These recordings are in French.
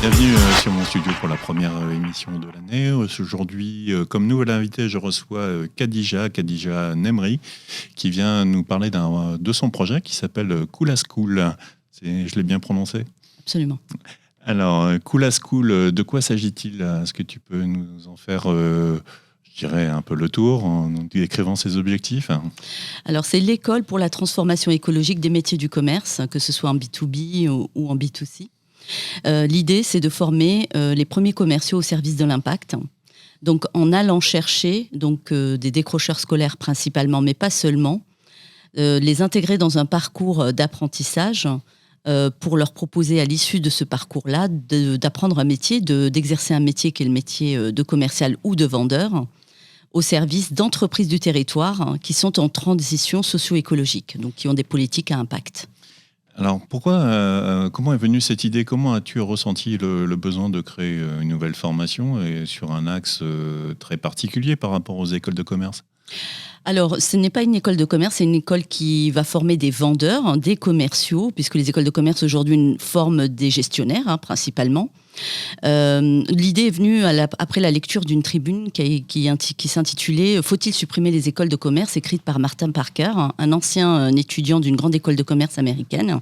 Bienvenue sur mon studio pour la première émission de l'année. Aujourd'hui, comme nouvel invité, je reçois Khadija Nemri, qui vient nous parler de son projet qui s'appelle Cool School. Je l'ai bien prononcé ? Absolument. Alors, Cool School, de quoi s'agit-il ? Est-ce que tu peux nous en faire, je dirais, un peu le tour en nous décrivant ses objectifs ? Alors, c'est l'école pour la transformation écologique des métiers du commerce, que ce soit en B2B ou en B2C. L'idée, c'est de former les premiers commerciaux au service de l'impact. Donc, en allant chercher des décrocheurs scolaires principalement, mais pas seulement, les intégrer dans un parcours d'apprentissage pour leur proposer à l'issue de ce parcours-là d'apprendre un métier, d'exercer un métier qui est le métier de commercial ou de vendeur, au service d'entreprises du territoire qui sont en transition socio-écologique, donc qui ont des politiques à impact. Alors, comment est venue cette idée ? Comment as-tu ressenti le besoin de créer une nouvelle formation et sur un axe très particulier par rapport aux écoles de commerce ? Alors, ce n'est pas une école de commerce, c'est une école qui va former des vendeurs, des commerciaux, puisque les écoles de commerce aujourd'hui forment des gestionnaires principalement. L'idée est venue après la lecture d'une tribune qui s'intitulait « Faut-il supprimer les écoles de commerce ?» écrite par Martin Parker, un ancien étudiant d'une grande école de commerce américaine,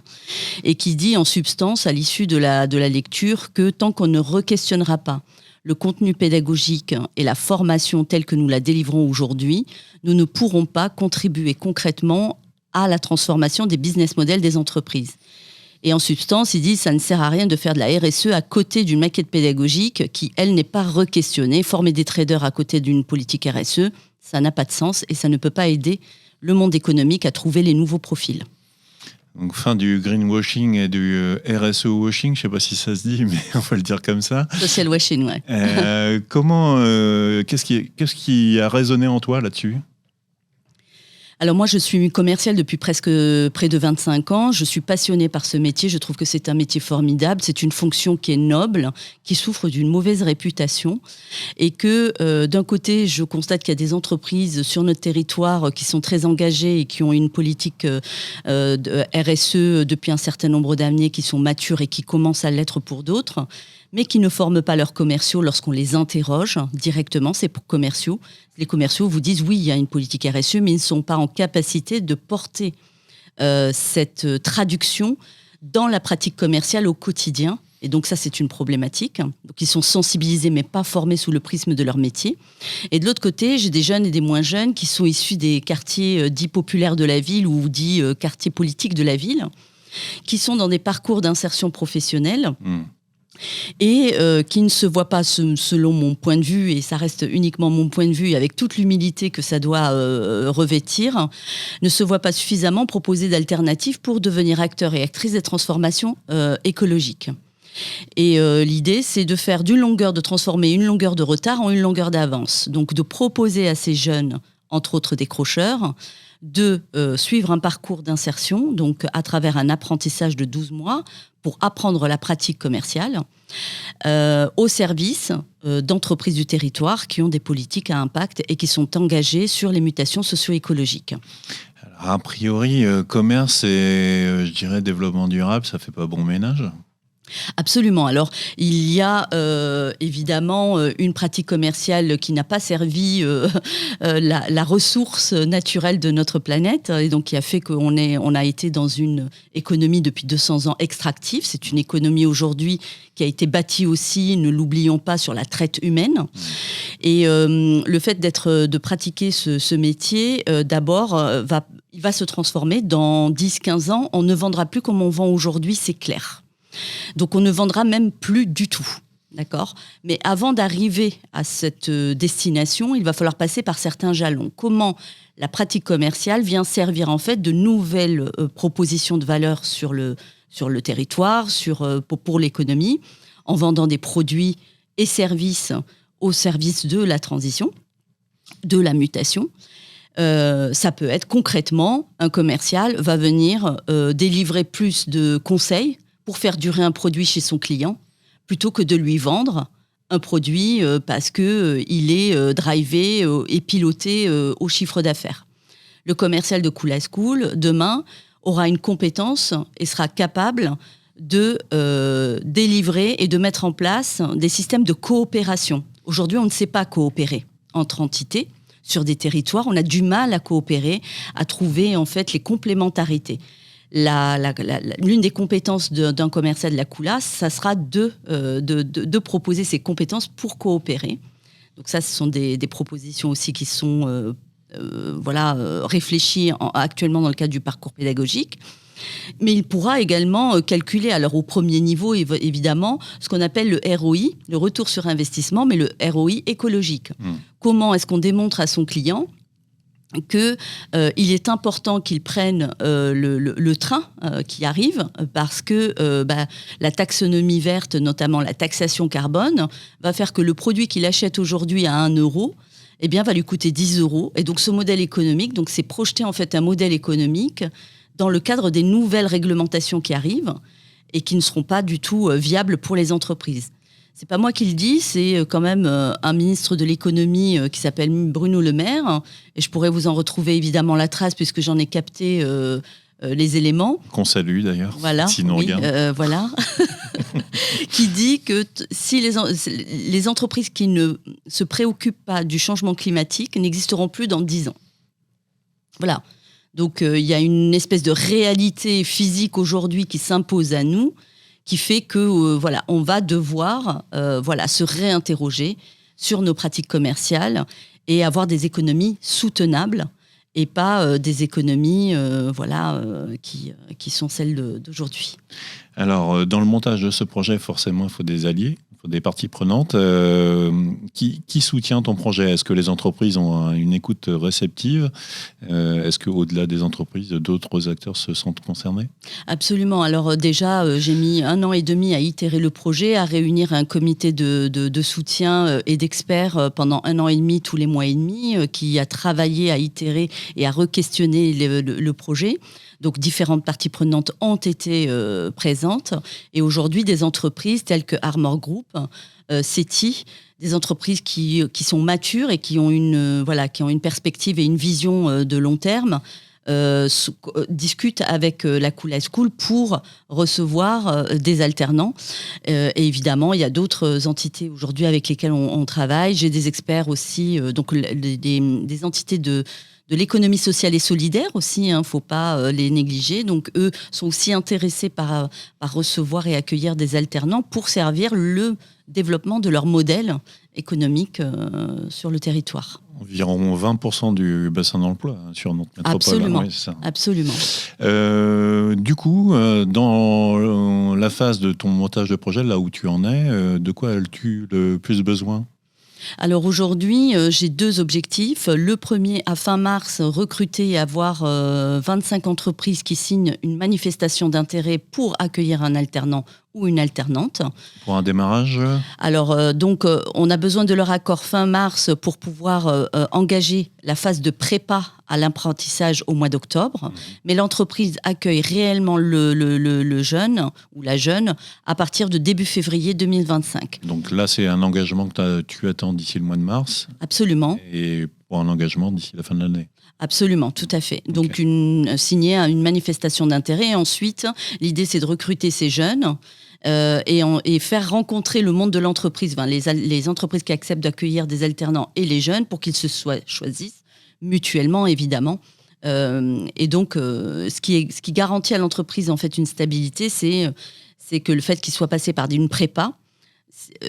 et qui dit en substance, à l'issue de la lecture, que tant qu'on ne re-questionnera pas le contenu pédagogique et la formation telle que nous la délivrons aujourd'hui, nous ne pourrons pas contribuer concrètement à la transformation des business models des entreprises. Et en substance, il dit ça ne sert à rien de faire de la RSE à côté d'une maquette pédagogique qui, elle, n'est pas re-questionnée. Former des traders à côté d'une politique RSE, ça n'a pas de sens et ça ne peut pas aider le monde économique à trouver les nouveaux profils. Donc fin du greenwashing et du RSE washing, je ne sais pas si ça se dit, mais on va le dire comme ça. Social washing, ouais. Qu'est-ce qui a résonné en toi là-dessus ? Alors moi, je suis commerciale depuis près de 25 ans. Je suis passionnée par ce métier. Je trouve que c'est un métier formidable. C'est une fonction qui est noble, qui souffre d'une mauvaise réputation. Et que d'un côté, je constate qu'il y a des entreprises sur notre territoire qui sont très engagées et qui ont une politique de RSE depuis un certain nombre d'années, qui sont matures et qui commencent à l'être pour d'autres, mais qui ne forment pas leurs commerciaux lorsqu'on les interroge directement, c'est pour commerciaux. Les commerciaux vous disent oui, il y a une politique RSE, mais ils ne sont pas en capacité de porter cette traduction dans la pratique commerciale au quotidien. Et donc ça, c'est une problématique. Donc ils sont sensibilisés, mais pas formés sous le prisme de leur métier. Et de l'autre côté, j'ai des jeunes et des moins jeunes qui sont issus des quartiers dits populaires de la ville ou dits quartiers politiques de la ville, qui sont dans des parcours d'insertion professionnelle. Et qui ne se voit pas, selon mon point de vue, et ça reste uniquement mon point de vue, avec toute l'humilité que ça doit revêtir, ne se voit pas suffisamment proposer d'alternatives pour devenir acteurs et actrices des transformations écologiques. Et l'idée, c'est de transformer une longueur de retard en une longueur d'avance. Donc de proposer à ces jeunes, entre autres décrocheurs, de suivre un parcours d'insertion, donc à travers un apprentissage de 12 mois, pour apprendre la pratique commerciale, au service d'entreprises du territoire qui ont des politiques à impact et qui sont engagées sur les mutations socio-écologiques. Alors, a priori, commerce et, je dirais, développement durable, ça ne fait pas bon ménage ? Absolument. Alors, il y a évidemment une pratique commerciale qui n'a pas servi la ressource naturelle de notre planète et donc qui a fait qu'on a été dans une économie depuis 200 ans extractive. C'est une économie aujourd'hui qui a été bâtie aussi, ne l'oublions pas, sur la traite humaine. Et le fait de pratiquer ce métier, d'abord, il va se transformer dans 10-15 ans. On ne vendra plus comme on vend aujourd'hui, c'est clair. Donc on ne vendra même plus du tout, d'accord ? Mais avant d'arriver à cette destination, il va falloir passer par certains jalons. Comment la pratique commerciale vient servir en fait de nouvelles propositions de valeur sur le territoire, pour l'économie, en vendant des produits et services au service de la transition, de la mutation. Ça peut être concrètement, un commercial va venir délivrer plus de conseils pour faire durer un produit chez son client, plutôt que de lui vendre un produit parce qu'il est drivé et piloté au chiffre d'affaires. Le commercial de Cool School, demain, aura une compétence et sera capable de délivrer et de mettre en place des systèmes de coopération. Aujourd'hui, on ne sait pas coopérer entre entités sur des territoires. On a du mal à coopérer, à trouver en fait les complémentarités. L'une des compétences d'un commercial de la Coulasse, ça sera de proposer ces compétences pour coopérer. Donc ça, ce sont des propositions aussi qui sont réfléchies actuellement dans le cadre du parcours pédagogique. Mais il pourra également calculer, alors au premier niveau évidemment, ce qu'on appelle le ROI, le retour sur investissement, mais le ROI écologique. Comment est-ce qu'on démontre à son client qu'il est important qu'il prenne le train qui arrive parce que la taxonomie verte, notamment la taxation carbone, va faire que le produit qu'il achète aujourd'hui à 1 euro va lui coûter 10 euros. Et donc ce modèle économique, donc c'est projeter en fait un modèle économique dans le cadre des nouvelles réglementations qui arrivent et qui ne seront pas du tout viables pour les entreprises. C'est pas moi qui le dis, c'est quand même un ministre de l'économie qui s'appelle Bruno Le Maire, et je pourrais vous en retrouver évidemment la trace puisque j'en ai capté les éléments. Qu'on salue d'ailleurs, voilà, sinon oui, regarde. Voilà, qui dit que si les entreprises qui ne se préoccupent pas du changement climatique n'existeront plus dans 10 ans. Voilà. Donc il y a une espèce de réalité physique aujourd'hui qui s'impose à nous, qui fait que on va devoir se réinterroger sur nos pratiques commerciales et avoir des économies soutenables et pas des économies qui sont celles d'aujourd'hui. Alors, dans le montage de ce projet, forcément, il faut des alliés, il faut des parties prenantes. Qui soutient ton projet ? Est-ce que les entreprises ont une écoute réceptive ? Est-ce qu'au-delà des entreprises, d'autres acteurs se sentent concernés ? Absolument. Alors déjà, j'ai mis 1 an et demi à itérer le projet, à réunir un comité de soutien et d'experts pendant 1 an et demi, tous les mois et demi, qui a travaillé à itérer et à re-questionner le projet. Donc, différentes parties prenantes ont été présentes. Et aujourd'hui, des entreprises telles que Armor Group, CETI, des entreprises qui sont matures et qui ont une perspective et une vision de long terme, discutent avec la Coulasse School pour recevoir des alternants. Et évidemment, il y a d'autres entités aujourd'hui avec lesquelles on travaille. J'ai des experts aussi, des entités de l'économie sociale et solidaire aussi, faut pas les négliger. Donc eux sont aussi intéressés par recevoir et accueillir des alternants pour servir le développement de leur modèle économique sur le territoire. Environ 20% du bassin d'emploi sur notre métropole. Absolument, Oui, c'est ça. Absolument. Du coup, dans la phase de ton montage de projet, là où tu en es, de quoi as-tu le plus besoin ? Alors aujourd'hui, j'ai 2 objectifs. Le premier, à fin mars, recruter et avoir 25 entreprises qui signent une manifestation d'intérêt pour accueillir un alternant ou une alternante. Pour un démarrage ? Alors, on a besoin de leur accord fin mars pour pouvoir engager la phase de prépa à l'apprentissage au mois d'octobre. Mais l'entreprise accueille réellement le jeune ou la jeune à partir de début février 2025. Donc là, c'est un engagement que tu attends d'ici le mois de mars ? Absolument. Et pour un engagement d'ici la fin de l'année ? Absolument, tout à fait. Donc, signer une manifestation d'intérêt. Et ensuite, l'idée, c'est de recruter ces jeunes et faire rencontrer le monde de l'entreprise, les entreprises qui acceptent d'accueillir des alternants et les jeunes pour qu'ils se choisissent mutuellement, évidemment. Et donc, ce qui garantit à l'entreprise en fait une stabilité, c'est que le fait qu'ils soient passés par une prépa,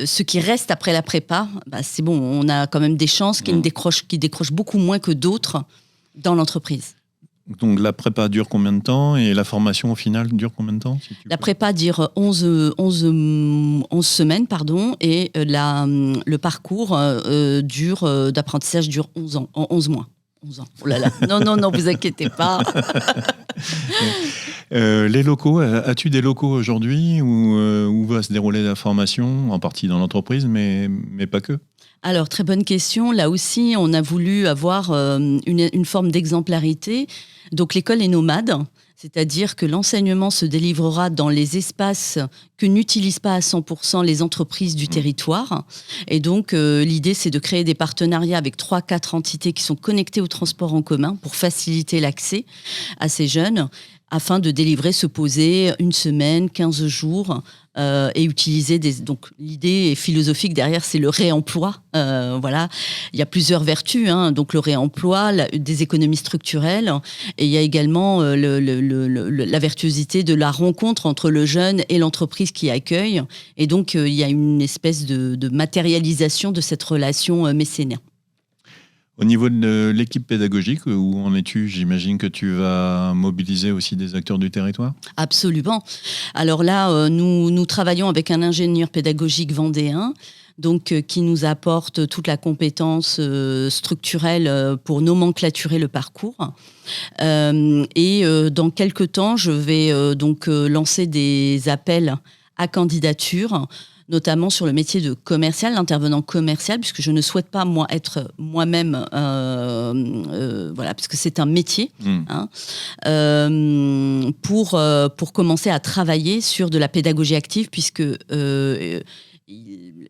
ce qui reste après la prépa, c'est bon, on a quand même des chances qui décrochent beaucoup moins que d'autres dans l'entreprise. Donc la prépa dure combien de temps et la formation au final dure combien de temps ? La prépa dure 11 semaines, et le parcours d'apprentissage dure 11 mois. 11 ans. Oh là là. Non, vous inquiétez pas. Les locaux, as-tu des locaux aujourd'hui où va se dérouler la formation, en partie dans l'entreprise, mais pas que ? Alors, très bonne question. Là aussi, on a voulu avoir une forme d'exemplarité. Donc, l'école est nomade, c'est-à-dire que l'enseignement se délivrera dans les espaces que n'utilisent pas à 100% les entreprises du territoire. Et donc, l'idée, c'est de créer des partenariats avec 3-4 entités qui sont connectées au transport en commun pour faciliter l'accès à ces jeunes, afin de délivrer, se poser une semaine, 15 jours, et utiliser donc l'idée philosophique derrière, c'est le réemploi. Voilà, il y a plusieurs vertus, donc le réemploi, des économies structurelles, et il y a également la vertuosité de la rencontre entre le jeune et l'entreprise qui accueille, et donc il y a une espèce de matérialisation de cette relation mécénat. Au niveau de l'équipe pédagogique, où en es-tu? J'imagine que tu vas mobiliser aussi des acteurs du territoire? Absolument. Alors là, nous travaillons avec un ingénieur pédagogique vendéen, donc qui nous apporte toute la compétence structurelle pour nomenclaturer le parcours. Et dans quelques temps, je vais donc lancer des appels à candidature, notamment sur le métier de commercial, l'intervenant commercial, puisque je ne souhaite pas être moi-même, voilà, puisque c'est un métier, pour commencer à travailler sur de la pédagogie active, puisque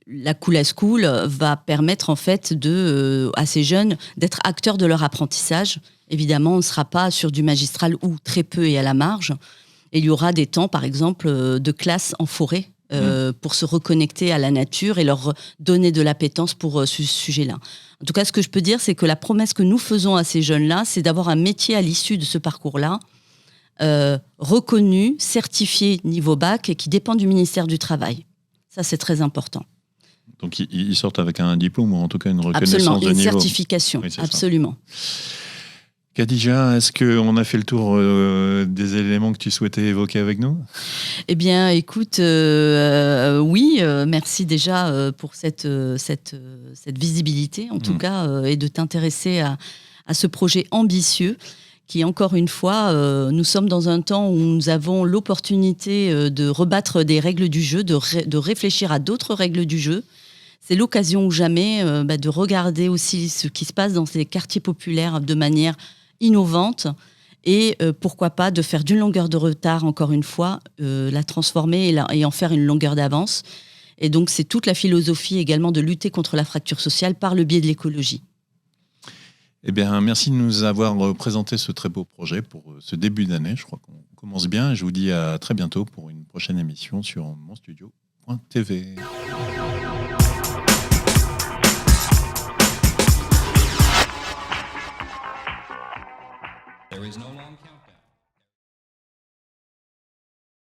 la Cool School va permettre en fait à ces jeunes d'être acteurs de leur apprentissage. Évidemment, on ne sera pas sur du magistral ou très peu et à la marge. Et il y aura des temps, par exemple, de classe en forêt, pour se reconnecter à la nature et leur donner de l'appétence pour ce sujet-là. En tout cas, ce que je peux dire, c'est que la promesse que nous faisons à ces jeunes-là, c'est d'avoir un métier à l'issue de ce parcours-là, reconnu, certifié niveau bac et qui dépend du ministère du Travail. Ça, c'est très important. Donc, ils sortent avec un diplôme ou en tout cas une reconnaissance absolument, de niveau. Absolument, une certification, oui, absolument. Khadija, est-ce qu'on a fait le tour des éléments que tu souhaitais évoquer avec nous? Eh bien, écoute, oui, merci déjà pour cette visibilité, en tout cas, et de t'intéresser à ce projet ambitieux qui, encore une fois, nous sommes dans un temps où nous avons l'opportunité de rebattre des règles du jeu, de réfléchir à d'autres règles du jeu. C'est l'occasion ou jamais de regarder aussi ce qui se passe dans ces quartiers populaires de manière innovante et pourquoi pas de faire d'une longueur de retard, encore une fois, la transformer et en faire une longueur d'avance. Et donc, c'est toute la philosophie également de lutter contre la fracture sociale par le biais de l'écologie. Eh bien, merci de nous avoir présenté ce très beau projet pour ce début d'année. Je crois qu'on commence bien et je vous dis à très bientôt pour une prochaine émission sur monstudio.tv.